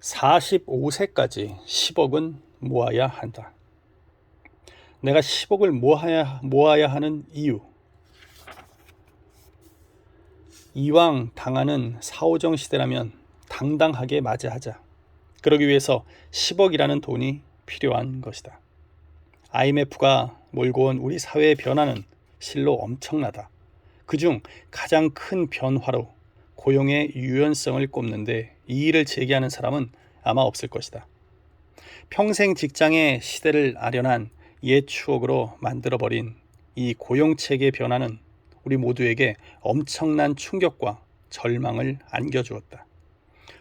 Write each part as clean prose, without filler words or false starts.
45세까지 10억은 모아야 한다. 내가 10억을 모아야 하는 이유. 이왕 당하는 사오정 시대라면 당당하게 맞이하자. 그러기 위해서 10억이라는 돈이 필요한 것이다. IMF가 몰고 온 우리 사회의 변화는 실로 엄청나다. 그중 가장 큰 변화로 고용의 유연성을 꼽는데 이의를 제기하는 사람은 아마 없을 것이다. 평생 직장의 시대를 아련한 옛 추억으로 만들어버린 이 고용체계 변화는 우리 모두에게 엄청난 충격과 절망을 안겨주었다.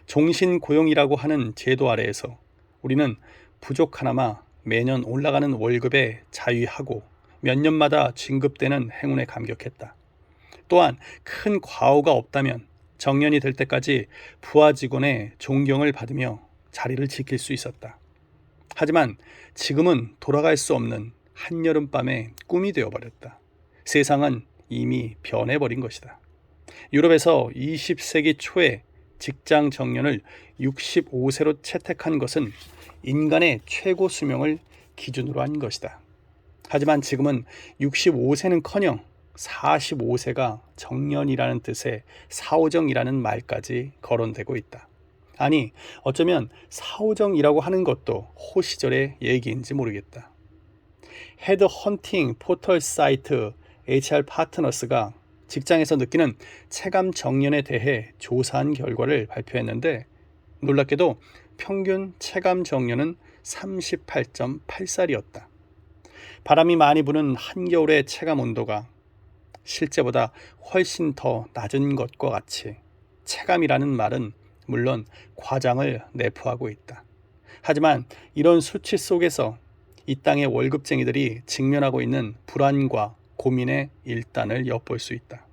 종신고용이라고 하는 제도 아래에서 우리는 부족 하나마 매년 올라가는 월급에 자위하고 몇 년마다 진급되는 행운에 감격했다. 또한 큰 과오가 없다면 정년이 될 때까지 부하 직원의 존경을 받으며 자리를 지킬 수 있었다. 하지만 지금은 돌아갈 수 없는 한여름밤의 꿈이 되어버렸다. 세상은 이미 변해버린 것이다. 유럽에서 20세기 초에 직장 정년을 65세로 채택한 것은 인간의 최고 수명을 기준으로 한 것이다. 하지만 지금은 65세는커녕 45세가 정년이라는 뜻의 사오정이라는 말까지 거론되고 있다. 아니, 어쩌면 사오정이라고 하는 것도 호시절의 얘기인지 모르겠다. 헤드헌팅 포털 사이트 HR 파트너스가 직장에서 느끼는 체감 정년에 대해 조사한 결과를 발표했는데 놀랍게도 평균 체감 정년은 38.8살이었다. 바람이 많이 부는 한겨울의 체감 온도가 실제보다 훨씬 더 낮은 것과 같이 체감이라는 말은 물론 과장을 내포하고 있다. 하지만 이런 수치 속에서 이 땅의 월급쟁이들이 직면하고 있는 불안과 고민의 일단을 엿볼 수 있다.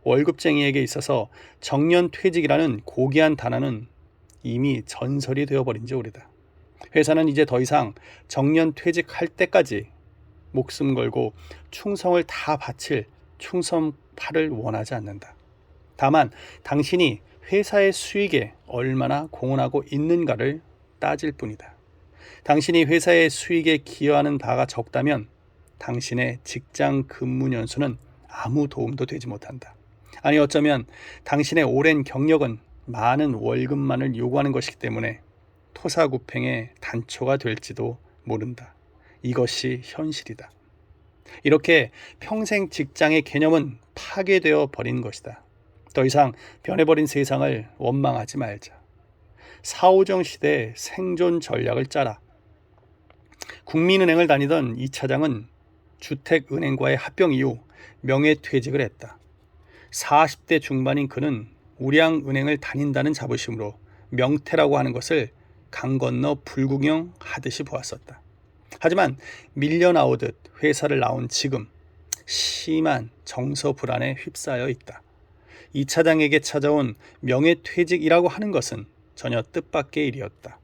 월급쟁이에게 있어서 정년퇴직이라는 고귀한 단어는 이미 전설이 되어버린 지 오래다. 회사는 이제 더 이상 정년퇴직할 때까지 목숨 걸고 충성을 다 바칠 충성파를 원하지 않는다. 다만 당신이 회사의 수익에 얼마나 공헌하고 있는가를 따질 뿐이다. 당신이 회사의 수익에 기여하는 바가 적다면 당신의 직장 근무 연수는 아무 도움도 되지 못한다. 아니, 어쩌면 당신의 오랜 경력은 많은 월급만을 요구하는 것이기 때문에 토사구팽의 단초가 될지도 모른다. 이것이 현실이다. 이렇게 평생 직장의 개념은 파괴되어 버린 것이다. 더 이상 변해버린 세상을 원망하지 말자. 사오정 시대의 생존 전략을 짜라. 국민은행을 다니던 이 차장은 주택은행과의 합병 이후 명예퇴직을 했다. 40대 중반인 그는 우량은행을 다닌다는 자부심으로 명퇴라고 하는 것을 강 건너 불구경 하듯이 보았었다. 하지만 밀려나오듯 회사를 나온 지금 심한 정서 불안에 휩싸여 있다. 이 차장에게 찾아온 명예퇴직이라고 하는 것은 전혀 뜻밖의 일이었다.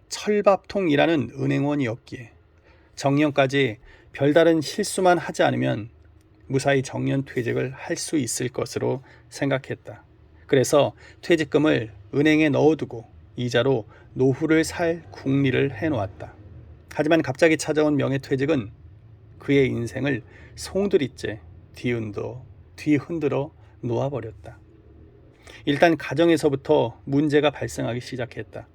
철밥통이라는 은행원이었기에 정년까지 별다른 실수만 하지 않으면 무사히 정년퇴직을 할 수 있을 것으로 생각했다. 그래서 퇴직금을 은행에 넣어두고 이자로 노후를 살 궁리를 해놓았다. 하지만 갑자기 찾아온 명예퇴직은 그의 인생을 송두리째 뒤흔들어 놓아버렸다. 일단 가정에서부터 문제가 발생하기 시작했다.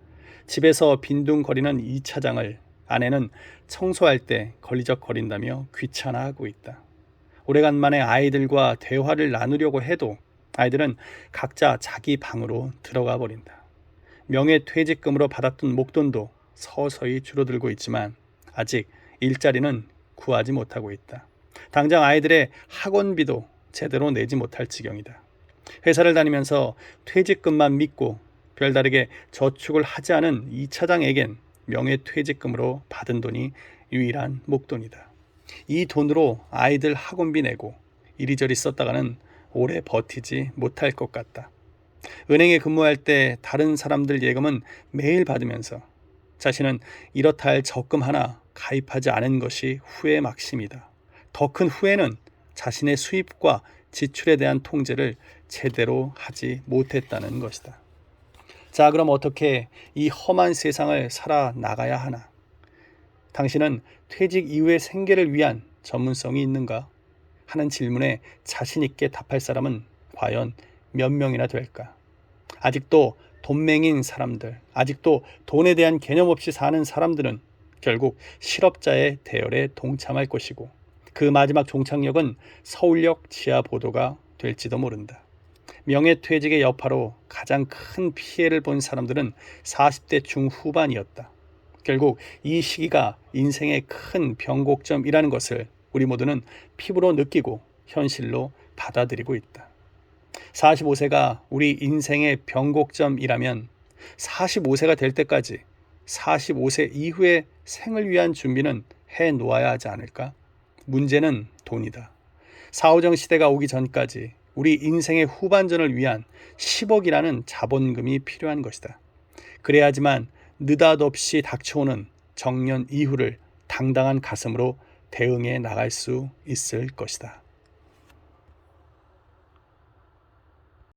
집에서 빈둥거리는 이 차장을 아내는 청소할 때 걸리적거린다며 귀찮아하고 있다. 오래간만에 아이들과 대화를 나누려고 해도 아이들은 각자 자기 방으로 들어가 버린다. 명예퇴직금으로 받았던 목돈도 서서히 줄어들고 있지만 아직 일자리는 구하지 못하고 있다. 당장 아이들의 학원비도 제대로 내지 못할 지경이다. 회사를 다니면서 퇴직금만 믿고 별다르게 저축을 하지 않은 이 차장에겐 명예퇴직금으로 받은 돈이 유일한 목돈이다. 이 돈으로 아이들 학원비 내고 이리저리 썼다가는 오래 버티지 못할 것 같다. 은행에 근무할 때 다른 사람들 예금은 매일 받으면서 자신은 이렇다 할 적금 하나 가입하지 않은 것이 후회 막심이다. 더 큰 후회는 자신의 수입과 지출에 대한 통제를 제대로 하지 못했다는 것이다. 자, 그럼 어떻게 이 험한 세상을 살아나가야 하나? 당신은 퇴직 이후의 생계를 위한 전문성이 있는가? 하는 질문에 자신 있게 답할 사람은 과연 몇 명이나 될까? 아직도 돈맹인 사람들, 아직도 돈에 대한 개념 없이 사는 사람들은 결국 실업자의 대열에 동참할 것이고, 그 마지막 종착역은 서울역 지하보도가 될지도 모른다. 명예퇴직의 여파로 가장 큰 피해를 본 사람들은 40대 중후반이었다. 결국 이 시기가 인생의 큰 변곡점이라는 것을 우리 모두는 피부로 느끼고 현실로 받아들이고 있다. 45세가 우리 인생의 변곡점이라면 45세가 될 때까지 45세 이후의 생을 위한 준비는 해 놓아야 하지 않을까? 문제는 돈이다. 사오정 시대가 오기 전까지 우리 인생의 후반전을 위한 10억이라는 자본금이 필요한 것이다. 그래야지만 느닷없이 닥쳐오는 정년 이후를 당당한 가슴으로 대응해 나갈 수 있을 것이다.